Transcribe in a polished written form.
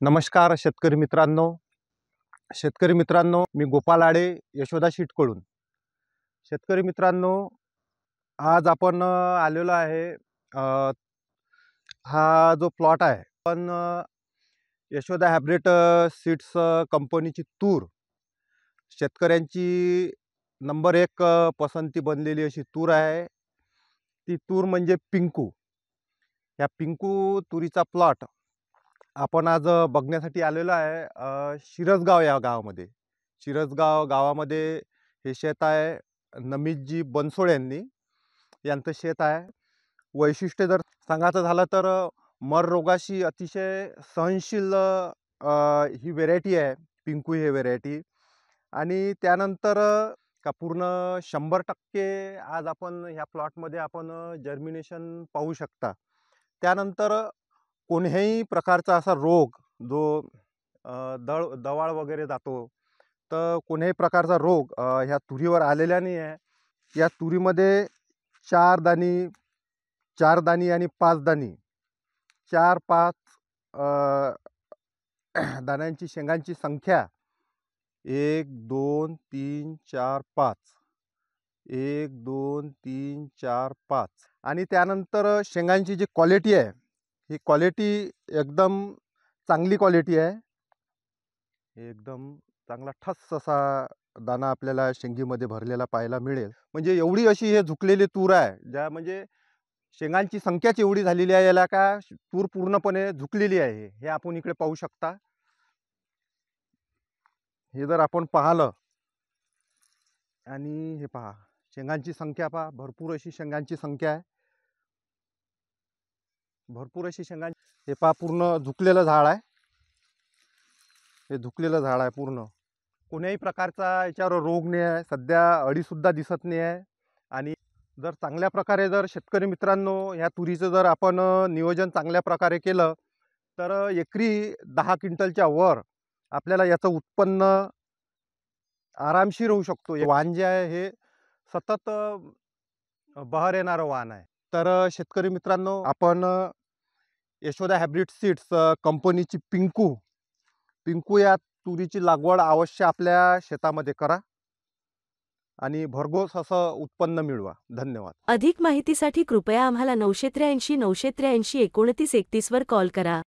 नमस्कार शेतकरी मित्रांनो, मी गोपाल आडे, यशोदा शीटकडून. शेतकरी मित्रांनो, आज आपण आलेलो आहे. अ, हा जो प्लॉट आहे, पण यशोदा हायब्रिड सीड्स कंपनीची तूर शेतकऱ्यांची नंबर 1 पसंती बनलेली अशी तूर आहे. ती तूर म्हणजे पिंकू. या पिंकू तुरीचा प्लॉट आपण आज बघण्यासाठी आलेलो आहे. शिरसगाव या गावामध्ये. शिरसगाव गावामध्ये हे शेत आहे. नमितजी बनसोड यांचं शेत आहे. वैशिष्ट्य जर सांगायचं झालं तर मर रोगाशी अतिशय सहनशील ही व्हेरायटी आहे, पिंकू ही व्हेरायटी. आणि त्यानंतर का पूर्ण 100% आज आपण ह्या प्लॉटमध्ये आपण जर्मिनेशन पाहू शकता. त्यानंतर कोणत्याही प्रकारचा असा रोग जो दवाळ वगैरे जातो, तर कोणत्याही प्रकारचा रोग ह्या तुरीवर आलेला नाही आहे. या तुरीमध्ये 4 दाणी आणि 5 दाणी, 4-5 दाण्यांची शेंगांची संख्या 1 2 3 4 5, 1 2 3 4 5. आणि त्यानंतर शेंगांची जी क्वालिटी आहे, ही क्वालिटी एकदम चांगली क्वालिटी आहे. एकदम चांगला ठस असा दाना आपल्याला शेंगीमध्ये भरलेला पाहायला मिळेल. म्हणजे एवढी अशी हे झुकलेली तूर आहे, ज्या म्हणजे शेंगांची संख्याच एवढी झालेली आहे याला का तूर पूर्णपणे झुकलेली आहे. हे आपण इकडे पाहू शकता. हे जर आपण पाहिलं आणि हे पहा, शेंगांची संख्या पहा, भरपूर अशी शेंगांची संख्या आहे. भरपूर अशी शेंगा. हे पहा, पूर्ण झुकलेलं झाड आहे. हे झुकलेलं झाड आहे पूर्ण. कोणत्याही प्रकारचा याच्यावर रोग नाही आहे. सध्या अळीसुद्धा दिसत नाही आहे. आणि जर चांगल्या प्रकारे जर शेतकरी मित्रांनो ह्या तुरीचं जर आपण नियोजन चांगल्या प्रकारे केलं तर एकरी 10 क्विंटलच्या वर आपल्याला याचं उत्पन्न आरामशीर होऊ शकतो. हे वाण जे आहे हे सतत बहर येणारं वाण आहे. तर शेतकरी मित्रांनो, आपण यशोदा हायब्रिड सीड्स कंपनीची पिंकू या तुरीची लागवड अवश्य आपल्या शेतामध्ये करा आणि भरघोस असं उत्पन्न मिळवा. धन्यवाद. अधिक माहितीसाठी कृपया आम्हाला 983 983 29 31 वर कॉल करा.